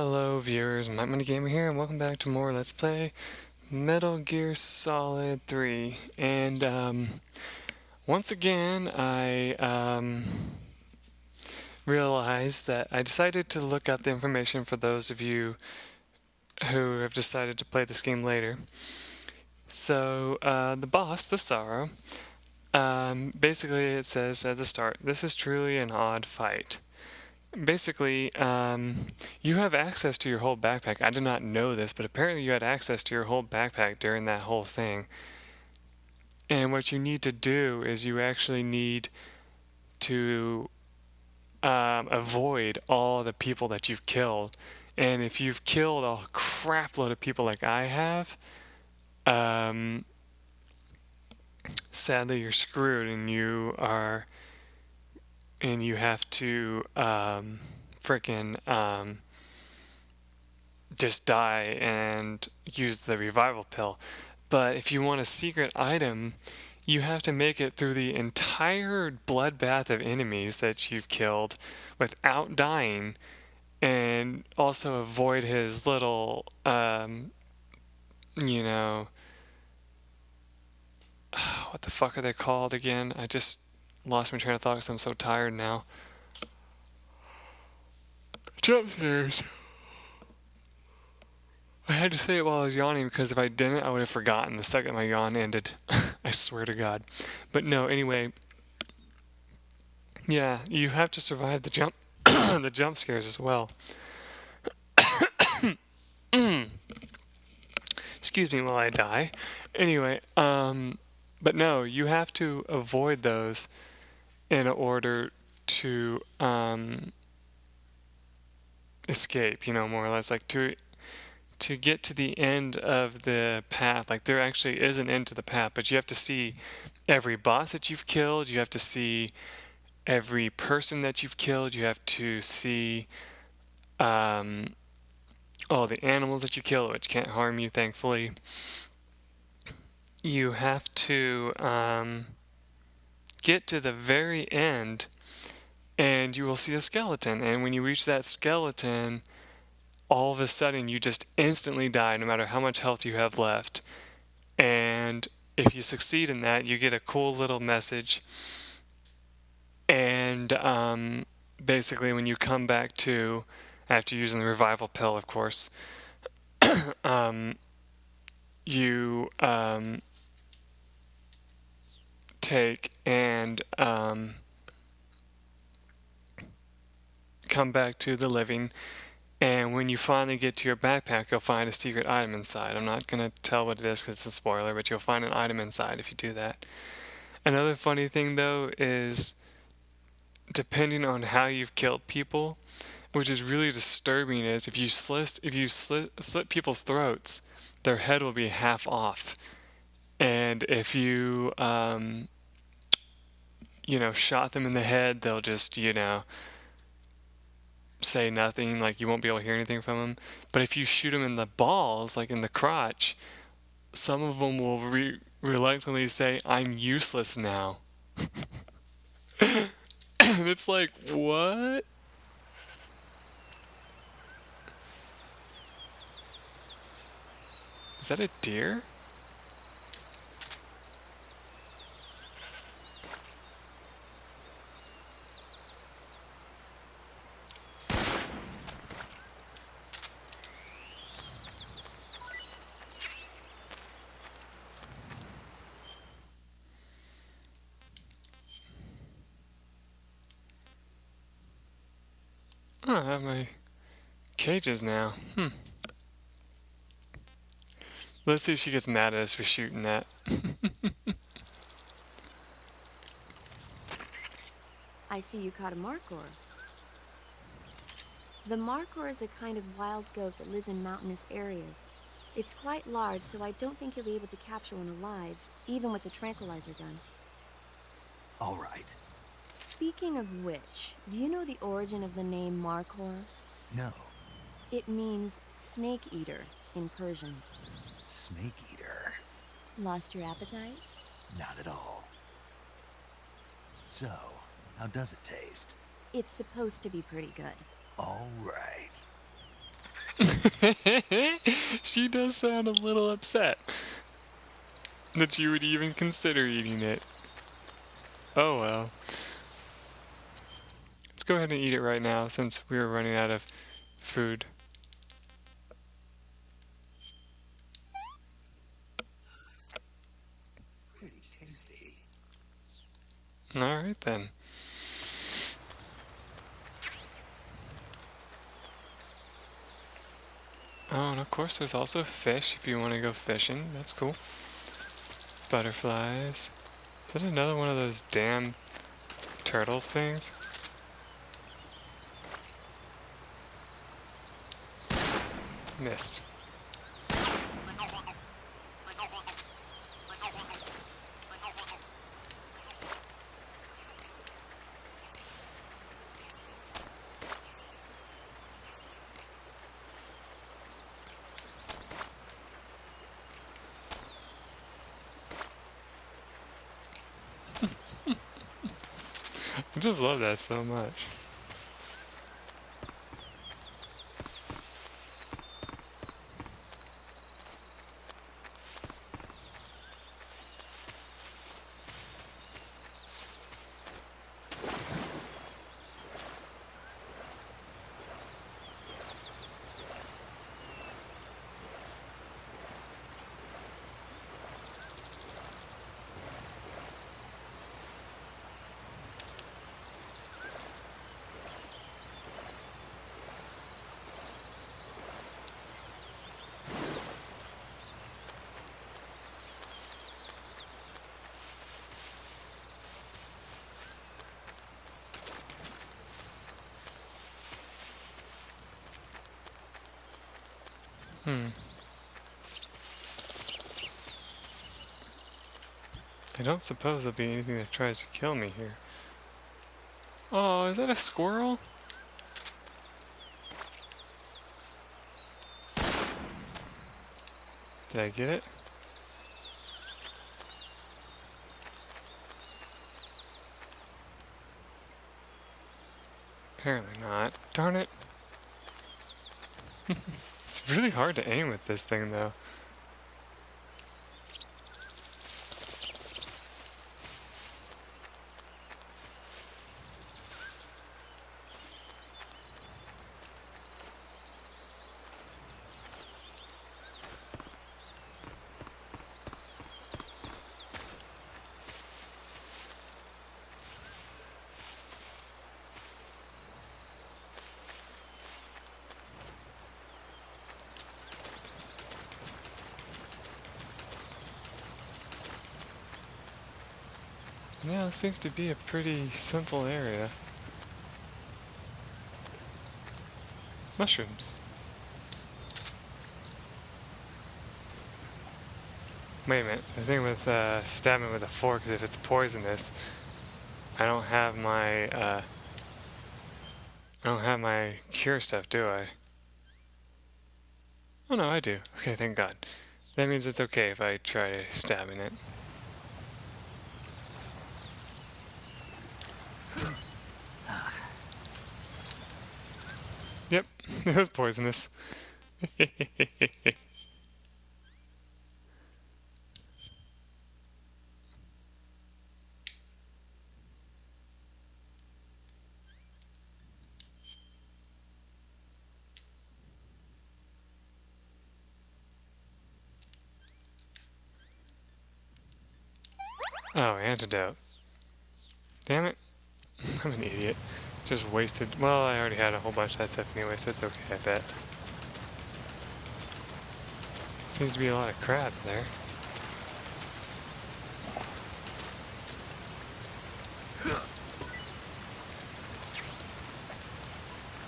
Hello viewers, MikeMoneyGMR here, and welcome back to more Let's Play Metal Gear Solid 3. And once again, I realized that I decided to look up the information for those of you who have decided to play this game later. So, the boss, the Sorrow, basically it says at the start, "This is truly an odd fight." Basically, you have access to your whole backpack. I did not know this, but apparently you had access to your whole backpack during that whole thing. And what you need to do is you actually need to avoid all the people that you've killed. And if you've killed a crap load of people like I have, sadly you're screwed, and you have to frickin' just die and use the revival pill. But if you want a secret item, you have to make it through the entire bloodbath of enemies that you've killed without dying, and also avoid his little what the fuck are they called again? I just lost my train of thought because I'm so tired now. Jump scares. I had to say it while I was yawning, because if I didn't, I would have forgotten the second my yawn ended. I swear to God. But no, anyway. Yeah, you have to survive the jump the jump scares as well. Excuse me while I die. Anyway, but no, you have to avoid those in order to escape, more or less, like to get to the end of the path. Like, there actually is an end to the path, but you have to see every boss that you've killed, you have to see every person that you've killed, you have to see all the animals that you kill, which can't harm you, thankfully. You have to get to the very end, and you will see a skeleton, and when you reach that skeleton, all of a sudden you just instantly die, no matter how much health you have left. And if you succeed in that, you get a cool little message. And basically when you come back to, after using the revival pill, of course, you take and come back to the living. And when you finally get to your backpack, you'll find a secret item inside. I'm not going to tell what it is because it's a spoiler, but you'll find an item inside if you do that. Another funny thing, though, is depending on how you've killed people, which is really disturbing, is if you slit people's throats, their head will be half off. And if you, shot them in the head, they'll just, say nothing, like you won't be able to hear anything from them. But if you shoot them in the balls, like in the crotch, some of them will reluctantly say, "I'm useless now." And it's like, what? Is that a deer? Oh, I have my cages now. Let's see if she gets mad at us for shooting that. I see you caught a markhor. The markhor is a kind of wild goat that lives in mountainous areas. It's quite large, so I don't think you'll be able to capture one alive, even with the tranquilizer gun. All right. Speaking of which, do you know the origin of the name markhor? No. It means snake eater in Persian. Snake eater? Lost your appetite? Not at all. So, how does it taste? It's supposed to be pretty good. All right. She does sound a little upset that you would even consider eating it. Oh well. Let's go ahead and eat it right now since we are running out of food. Pretty tasty. Alright then. Oh, and of course there's also fish if you want to go fishing. That's cool. Butterflies. Is that another one of those damn turtle things? Missed. I just love that so much. Hmm. I don't suppose there'll be anything that tries to kill me here. Oh, is that a squirrel? Did I get it? Apparently not. Darn it. It's really hard to aim with this thing though. Yeah, it seems to be a pretty simple area. Mushrooms. Wait a minute. The thing with stabbing with a fork is if it's poisonous, I don't have my cure stuff, do I? Oh no, I do. Okay, thank God. That means it's okay if I try stabbing it. Yep, it was poisonous. Oh, antidote. Damn it. I'm an idiot. Just wasted. Well, I already had a whole bunch of that stuff anyway, so it's okay, I bet. Seems to be a lot of crabs there.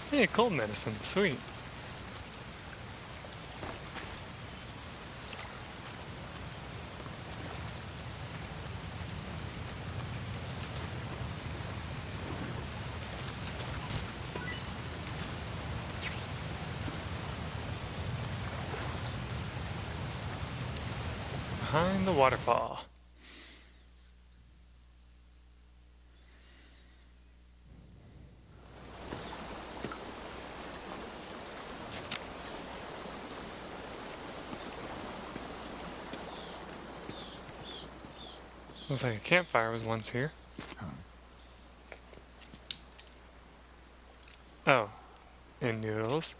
Hey, cold medicine. Sweet. Behind the waterfall. Looks like a campfire was once here. Oh, and noodles.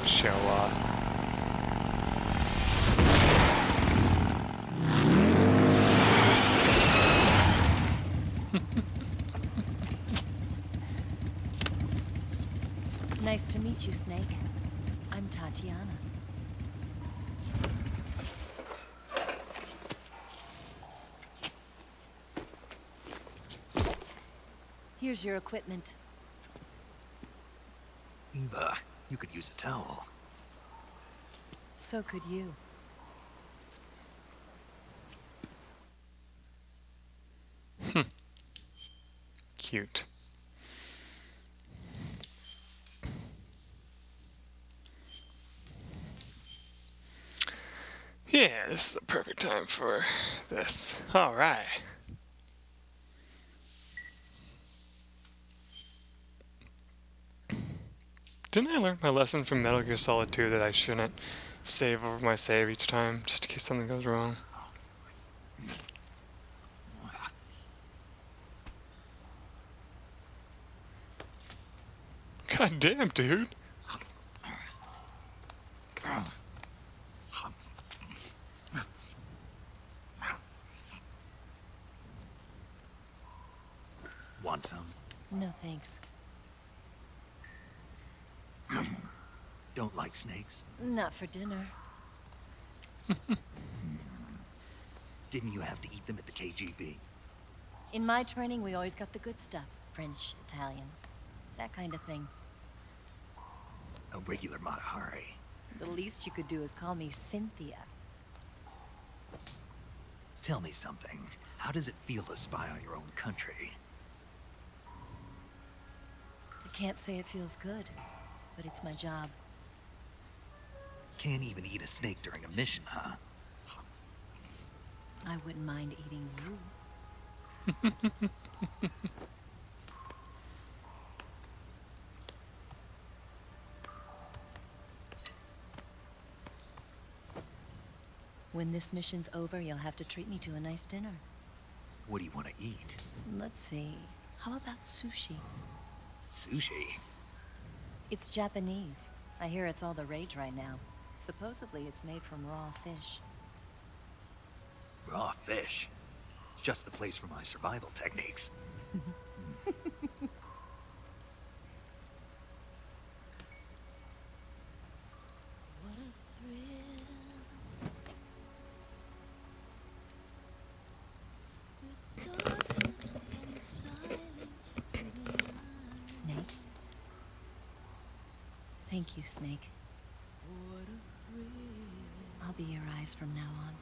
Show off. Nice to meet you, Snake. I'm Tatiana. Here's your equipment. Eva, you could use a towel. So could you. Cute. Yeah, this is the perfect time for this. Alright. Didn't I learn my lesson from Metal Gear Solid 2 that I shouldn't save over my save each time, just in case something goes wrong? God damn, dude. Want some? No thanks. Don't like snakes? Not for dinner. Didn't you have to eat them at the KGB? In my training, we always got the good stuff. French, Italian, that kind of thing. A regular Matahari. The least you could do is call me Cynthia. Tell me something. How does it feel to spy on your own country? I can't say it feels good, but it's my job. Can't even eat a snake during a mission, huh? I wouldn't mind eating you. When this mission's over, you'll have to treat me to a nice dinner. What do you want to eat? Let's see. How about sushi? Sushi? It's Japanese. I hear it's all the rage right now. Supposedly it's made from raw fish. Raw fish. Just the place for my survival techniques. Snake? Thank you, Snake. I'll be your eyes from now on.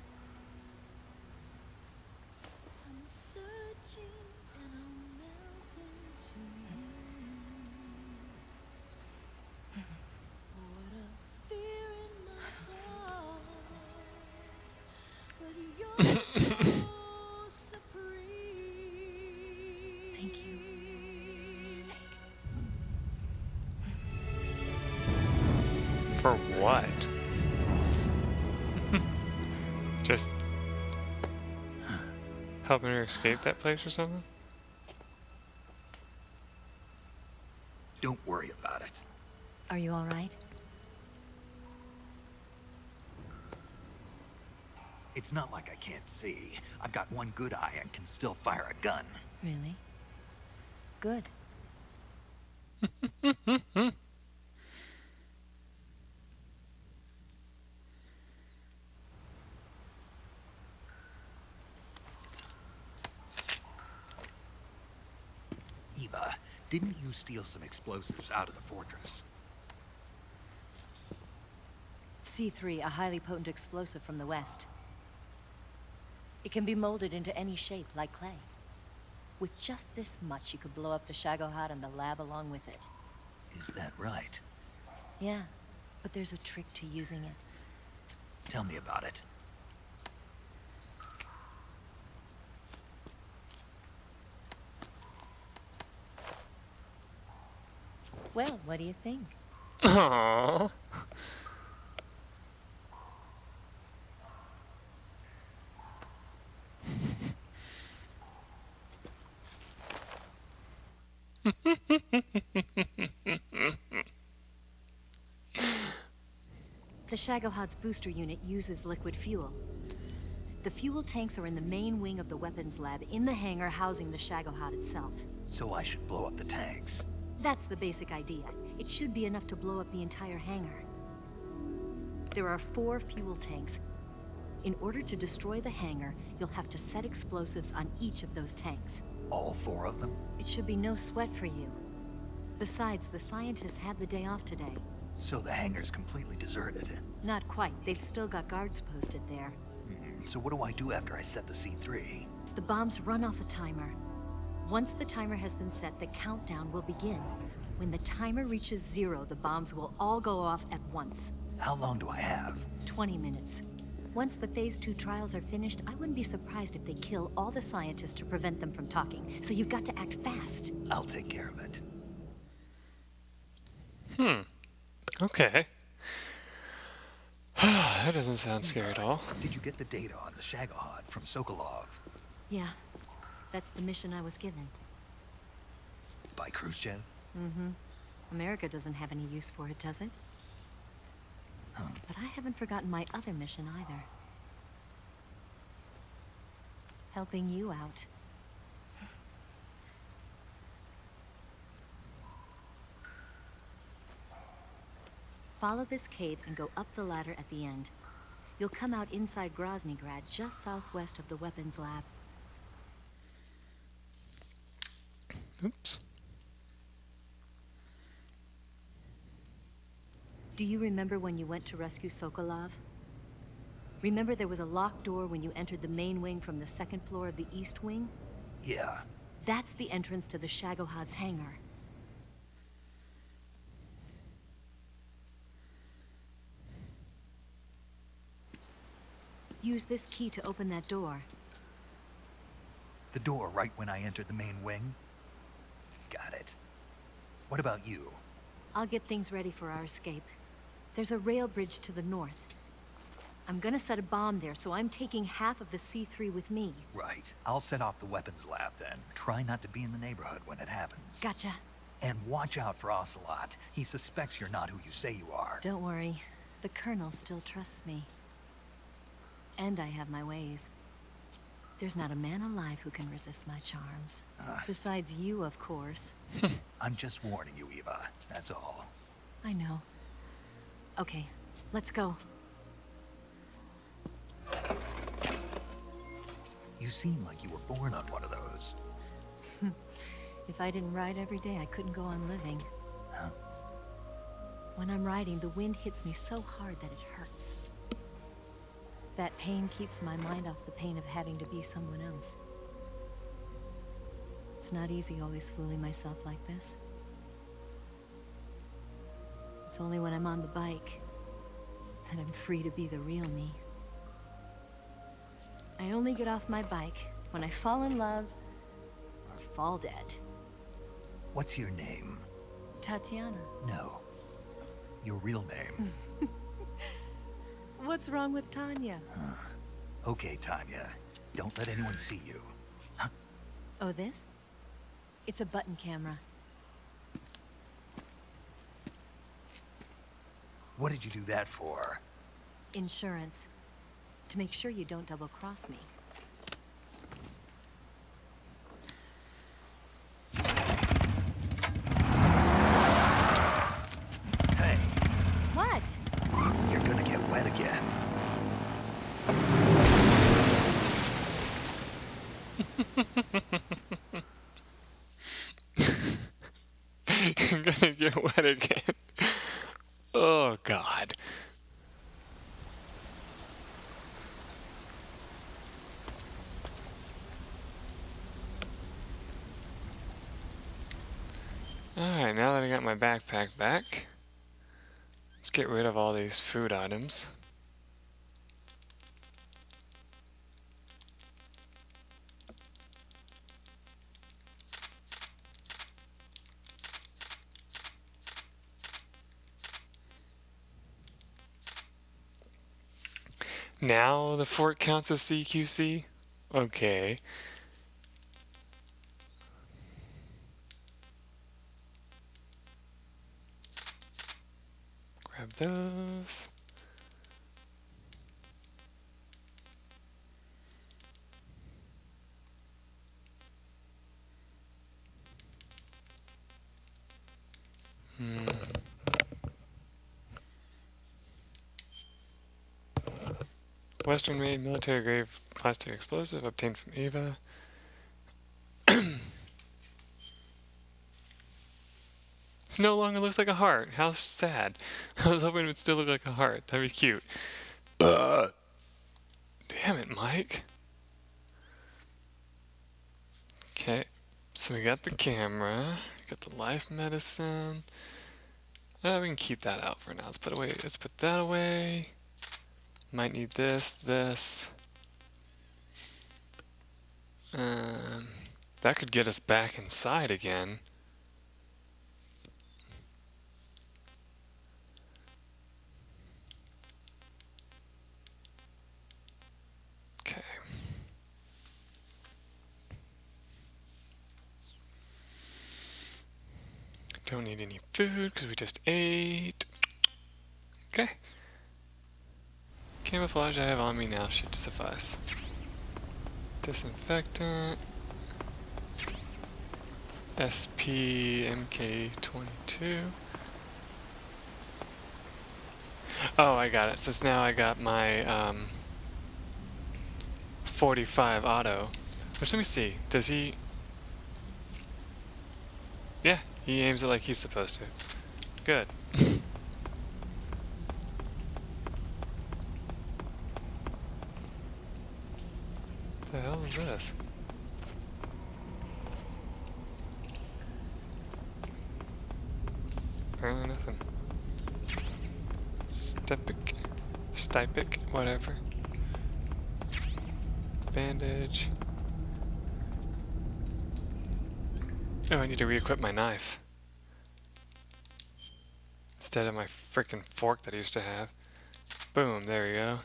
I'm searching and I'm melting to you. What a fear in my heart, but you're so supreme. Thank you, Snake. For what? Just helping her escape that place or something? Don't worry about it. Are you all right? It's not like I can't see. I've got one good eye and can still fire a gun. Really? Good. Eva, didn't you steal some explosives out of the fortress? C3, a highly potent explosive from the west. It can be molded into any shape, like clay. With just this much, you could blow up the Shagohod and the lab along with it. Is that right? Yeah. But there's a trick to using it. Tell me about it. Well, what do you think? Aww. The Shagohod's booster unit uses liquid fuel. The fuel tanks are in the main wing of the weapons lab in the hangar housing the Shagohod itself. So I should blow up the tanks. That's the basic idea. It should be enough to blow up the entire hangar. There are 4 fuel tanks. In order to destroy the hangar, you'll have to set explosives on each of those tanks. All 4 of them? It should be no sweat for you. Besides, the scientists had the day off today. So the hangar's completely deserted. Not quite. They've still got guards posted there. So what do I do after I set the C3? The bombs run off a timer. Once the timer has been set, the countdown will begin. When the timer reaches 0, the bombs will all go off at once. How long do I have? 20 minutes. Once the Phase 2 trials are finished, I wouldn't be surprised if they kill all the scientists to prevent them from talking. So you've got to act fast. I'll take care of it. Okay. That doesn't sound scary at all. Did you get the data on the Shagohod from Sokolov? Yeah, that's the mission I was given. By Khrushchev? America doesn't have any use for it, does it? But I haven't forgotten my other mission either. Helping you out. Follow this cave and go up the ladder at the end. You'll come out inside Groznygrad, just southwest of the weapons lab. Oops. Do you remember when you went to rescue Sokolov? Remember there was a locked door when you entered the main wing from the 2nd floor of the east wing? Yeah. That's the entrance to the Shagohod's hangar. Use this key to open that door. The door right when I entered the main wing? Got it. What about you? I'll get things ready for our escape. There's a rail bridge to the north. I'm gonna set a bomb there, so I'm taking half of the C3 with me. Right. I'll set off the weapons lab then. Try not to be in the neighborhood when it happens. Gotcha. And watch out for Ocelot. He suspects you're not who you say you are. Don't worry. The Colonel still trusts me. And I have my ways. There's not a man alive who can resist my charms. Besides you, of course. I'm just warning you, Eva. That's all. I know. Okay, let's go. You seem like you were born on one of those. If I didn't ride every day, I couldn't go on living. Huh? When I'm riding, the wind hits me so hard that it hurts. That pain keeps my mind off the pain of having to be someone else. It's not easy always fooling myself like this. It's only when I'm on the bike that I'm free to be the real me. I only get off my bike when I fall in love or fall dead. What's your name? Tatiana. No. Your real name. What's wrong with Tanya? Okay, Tanya. Don't let anyone see you. Oh, this? It's a button camera. What did you do that for? Insurance. To make sure you don't double-cross me. Hey, What? you're gonna get wet again. You're gonna get wet again. Oh, God. Alright, now that I got my backpack back, let's get rid of all these food items. Now the fort counts as CQC? Okay. Grab those. Western-made military-grade plastic explosive obtained from Ava. It no longer looks like a heart. How sad. I was hoping it would still look like a heart. That'd be cute. Damn it, Mike. Okay, so we got the camera, got the life medicine. We can keep that out for now. Let's put that away. Might need this. That could get us back inside again. Okay. Don't need any food because we just ate. Okay. Camouflage I have on me now should suffice. Disinfectant. SPMK22. Oh, I got it. Since now I got my 45 auto. Which, let me see. Does he... Yeah, he aims it like he's supposed to. Good. The hell is this? Apparently nothing. Stipic, whatever. Bandage. Oh, I need to re-equip my knife. Instead of my frickin' fork that I used to have. Boom, there we go.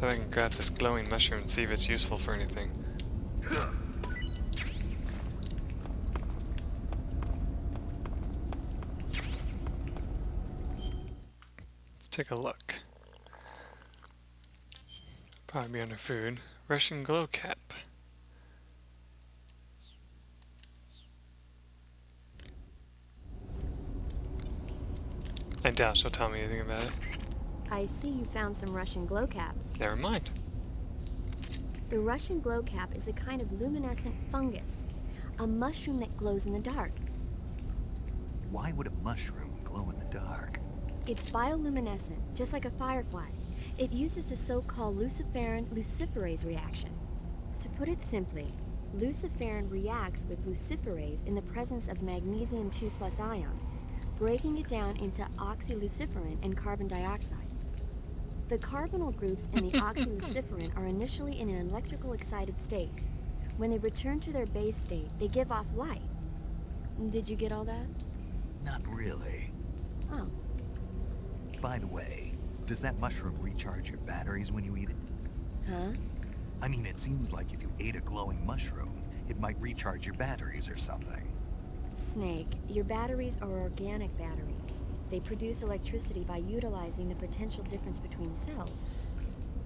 Then I can grab this glowing mushroom and see if it's useful for anything. Let's take a look. Probably be under food. Russian glow cap. I doubt she'll tell me anything about it. I see you found some Russian glow caps. Never mind. The Russian glow cap is a kind of luminescent fungus, a mushroom that glows in the dark. Why would a mushroom glow in the dark? It's bioluminescent, just like a firefly. It uses the so-called luciferin-luciferase reaction. To put it simply, luciferin reacts with luciferase in the presence of magnesium 2+ ions, breaking it down into oxyluciferin and carbon dioxide. The carbonyl groups in the oxyluciferin are initially in an electrical excited state. When they return to their base state, they give off light. Did you get all that? Not really. Oh. By the way, does that mushroom recharge your batteries when you eat it? Huh? I mean, it seems like if you ate a glowing mushroom, it might recharge your batteries or something. Snake, your batteries are organic batteries. They produce electricity by utilizing the potential difference between cells.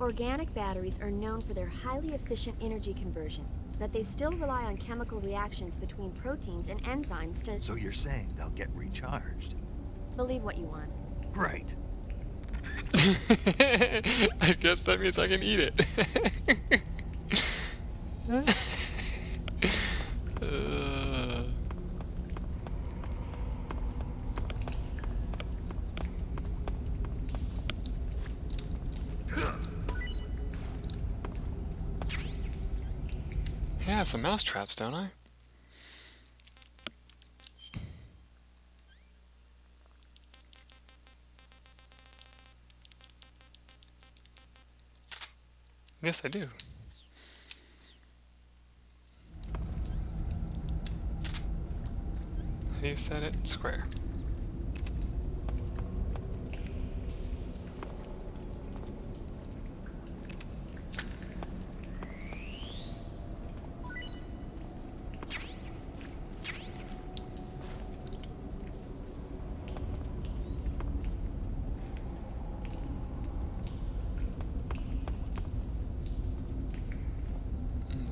Organic batteries are known for their highly efficient energy conversion, but they still rely on chemical reactions between proteins and enzymes to... So you're saying they'll get recharged? Believe what you want. Right. I guess that means I can eat it. Yeah, I have some mouse traps, don't I? Yes, I do. How do you set it? Square.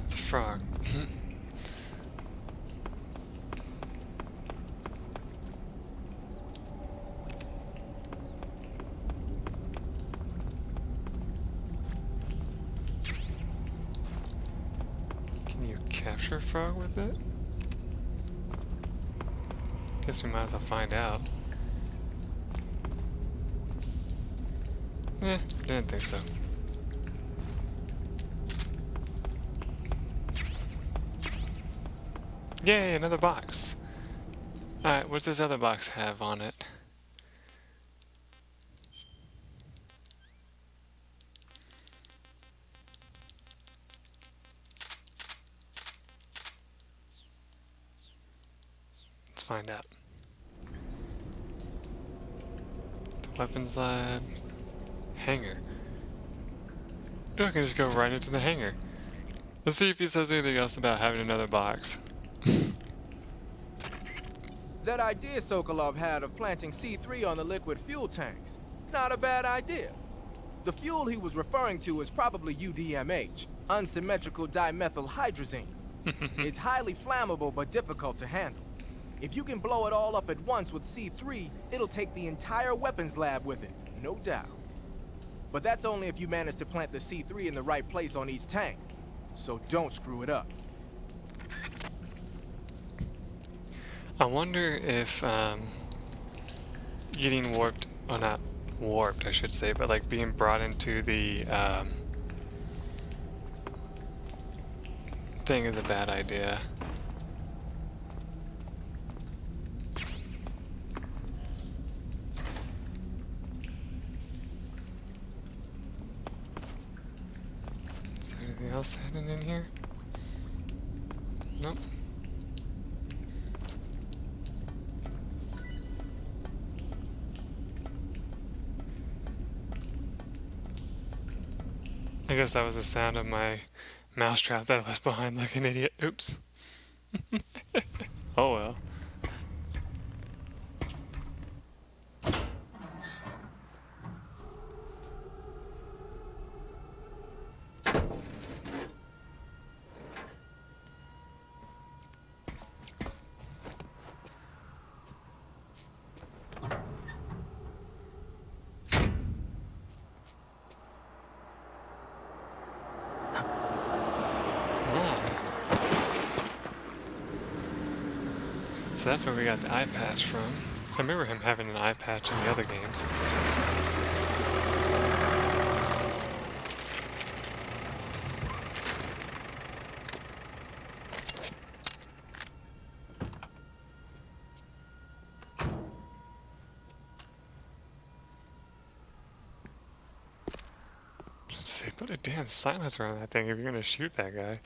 It's a frog. Can you capture a frog with it? Guess we might as well find out. Didn't think so. Yay, another box. Alright, what's this other box have on it? Let's find out. The weapons lab. Hangar. Oh, I can just go right into the hangar. Let's see if he says anything else about having another box. That idea Sokolov had of planting C3 on the liquid fuel tanks. Not a bad idea. The fuel he was referring to is probably UDMH, unsymmetrical dimethylhydrazine. It's highly flammable but difficult to handle. If you can blow it all up at once with C3, it'll take the entire weapons lab with it, no doubt. But that's only if you manage to plant the C3 in the right place on each tank. So don't screw it up. I wonder if getting warped, well not warped I should say, but like being brought into the thing is a bad idea. Is there anything else hidden in here? Nope. I guess that was the sound of my mousetrap that I left behind like an idiot. Oops. Oh well. So that's where we got the eye patch from. So I remember him having an eye patch in the other games. Let's say, put a damn silencer on that thing if you're gonna shoot that guy.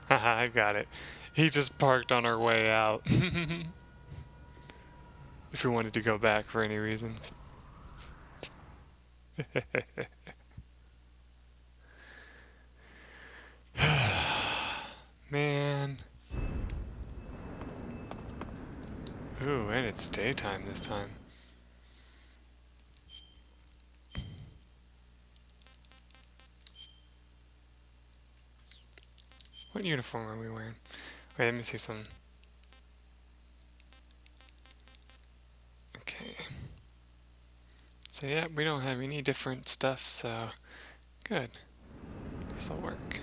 Haha, I got it. He just parked on our way out. If we wanted to go back for any reason. Man. Ooh, and it's daytime this time. What uniform are we wearing? Wait, let me see some. Okay. So yeah, we don't have any different stuff, so good. This'll work.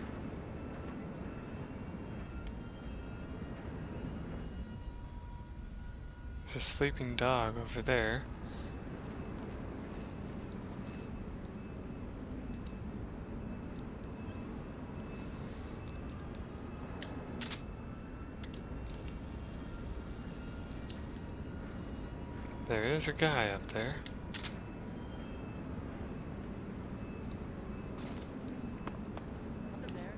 There's a sleeping dog over there. there is a guy up there. Something there.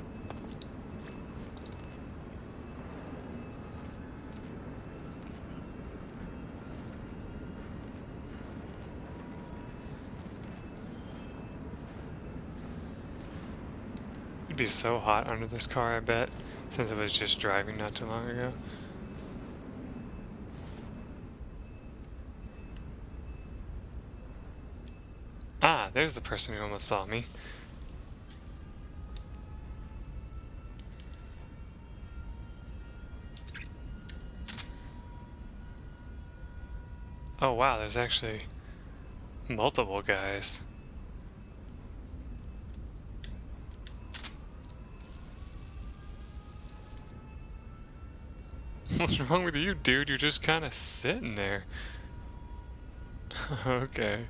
It'd be so hot under this car, I bet, since it was just driving not too long ago. Ah, there's the person who almost saw me. Oh wow, there's actually multiple guys. What's wrong with you, dude? You're just kind of sitting there. Okay.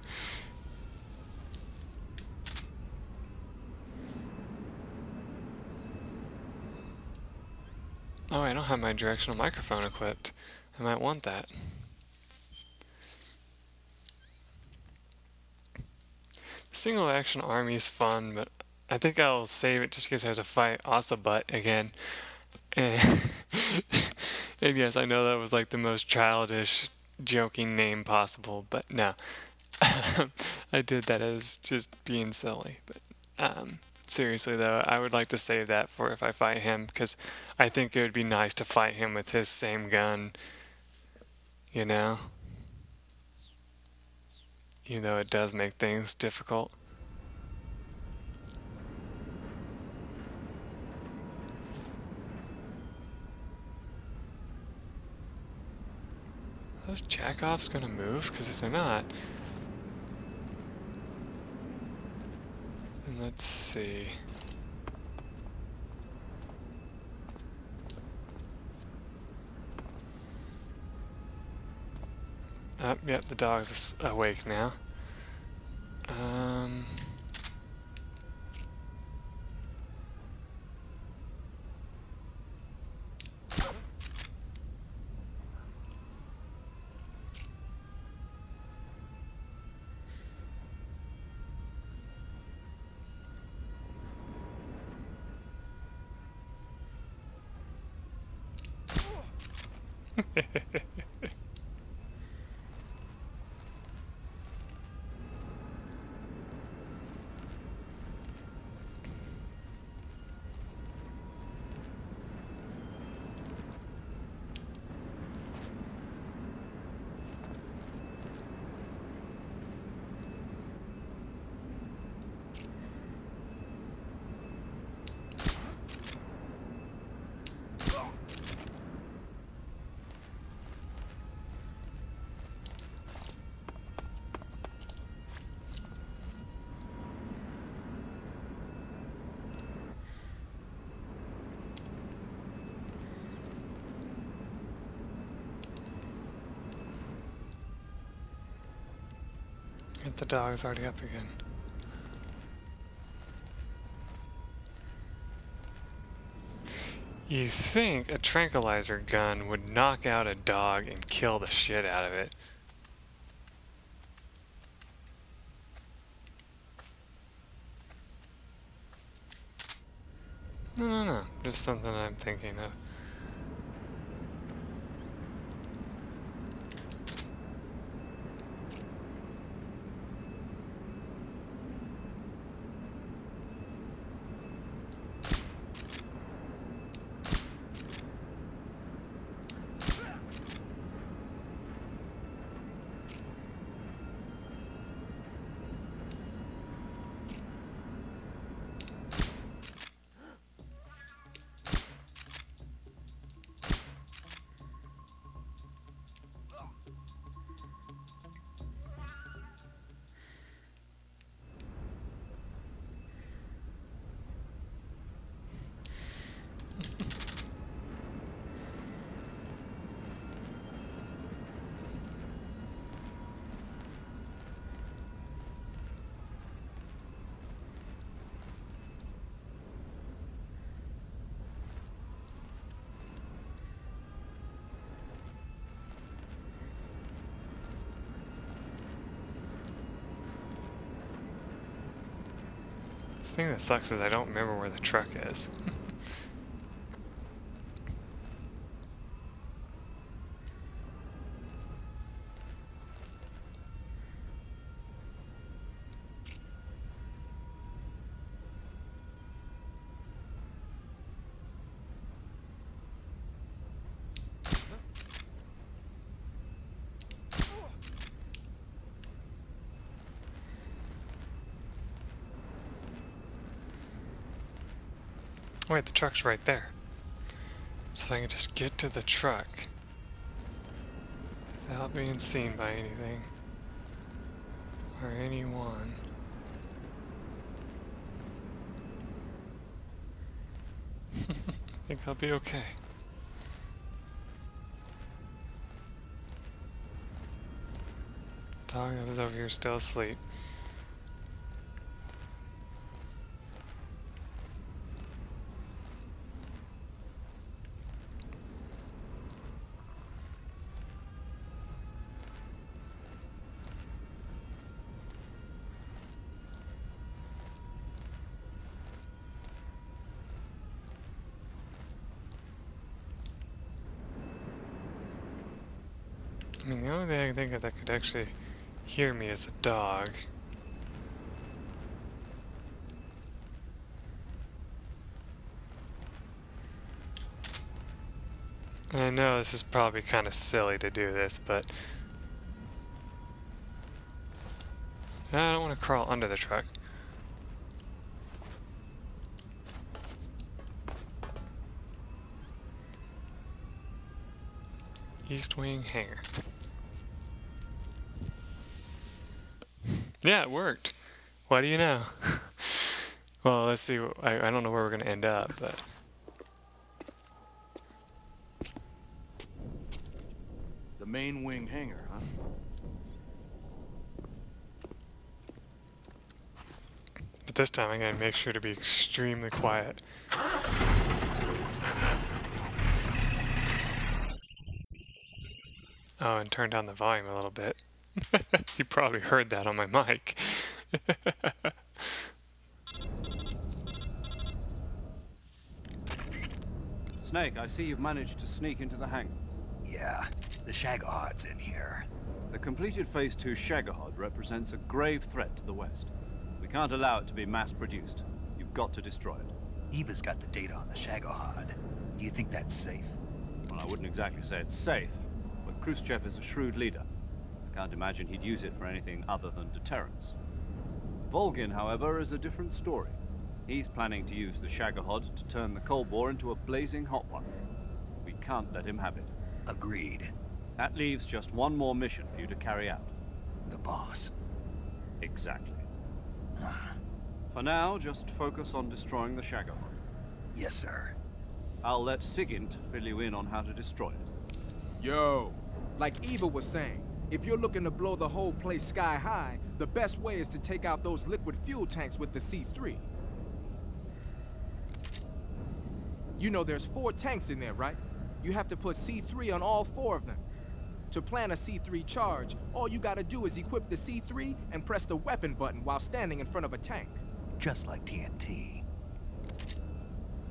Oh, I don't have my directional microphone equipped. I might want that. Single action army is fun, but I think I'll save it just in case I have to fight Ossabut again. And, and yes, I know that was like the most childish, joking name possible, but no. I did that as just being silly. But seriously though, I would like to save that for if I fight him, because I think it would be nice to fight him with his same gun, you know? Even though it does make things difficult. Are those jackoffs gonna move? Because if they're not, then let's see. Yep, the dog's awake now. Yep, the dog's already up again. You think a tranquilizer gun would knock out a dog and kill the shit out of it. No. Just something I'm thinking of. thing that sucks is I don't remember where the truck is. Wait, the truck's right there. So if I can just get to the truck without being seen by anything or anyone. I think I'll be okay. Dog that was over here still asleep. I mean, the only thing I can think of that could actually hear me is the dog. And I know this is probably kind of silly to do this, but I don't want to crawl under the truck. East Wing Hangar. Yeah, it worked. What do you know? Well, let's see. I don't know where we're going to end up, but... The main wing hangar, huh? But this time I'm going to make sure to be extremely quiet. Oh, and turn down the volume a little bit. You probably heard that on my mic. Snake, I see you've managed to sneak into the hangar. Yeah, the Shagahod's in here. The completed Phase 2 Shagahod represents a grave threat to the West. We can't allow it to be mass-produced. You've got to destroy it. Eva's got the data on the Shagahod. Do you think that's safe? Well, I wouldn't exactly say it's safe, but Khrushchev is a shrewd leader. I can't imagine he'd use it for anything other than deterrence. Volgin, however, is a different story. He's planning to use the Shagahod to turn the Cold War into a blazing hot one. We can't let him have it. Agreed. That leaves just one more mission for you to carry out. The boss. Exactly. For now, just focus on destroying the Shagahod. Yes, sir. I'll let Sigint fill you in on how to destroy it. Yo, like Eva was saying, if you're looking to blow the whole place sky high, the best way is to take out those liquid fuel tanks with the C3. You know there's 4 tanks in there, right? You have to put C3 on all 4 of them. To plant a C3 charge, all you gotta do is equip the C3 and press the weapon button while standing in front of a tank. Just like TNT.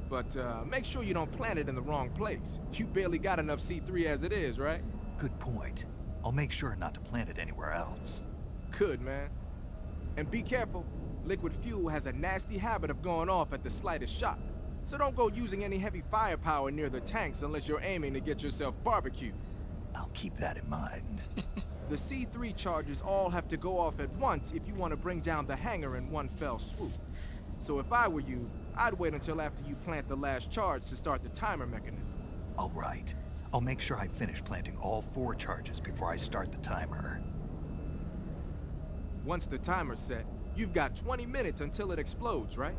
But make sure you don't plant it in the wrong place. You barely got enough C3 as it is, right? Good point. I'll make sure not to plant it anywhere else. Good, man. And be careful. Liquid fuel has a nasty habit of going off at the slightest shock. So don't go using any heavy firepower near the tanks unless you're aiming to get yourself barbecued. I'll keep that in mind. The C3 charges all have to go off at once if you want to bring down the hangar in one fell swoop. So if I were you, I'd wait until after you plant the last charge to start the timer mechanism. All right. I'll make sure I finish planting all 4 charges before I start the timer. Once the timer's set, you've got 20 minutes until it explodes, right?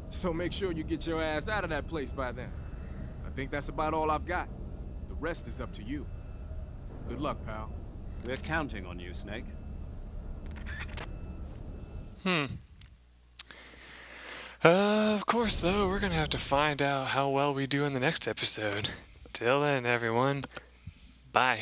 So make sure you get your ass out of that place by then. I think that's about all I've got. The rest is up to you. Good luck, pal. We're counting on you, Snake. Of course, though, we're gonna have to find out how well we do in the next episode. Till then, everyone, bye.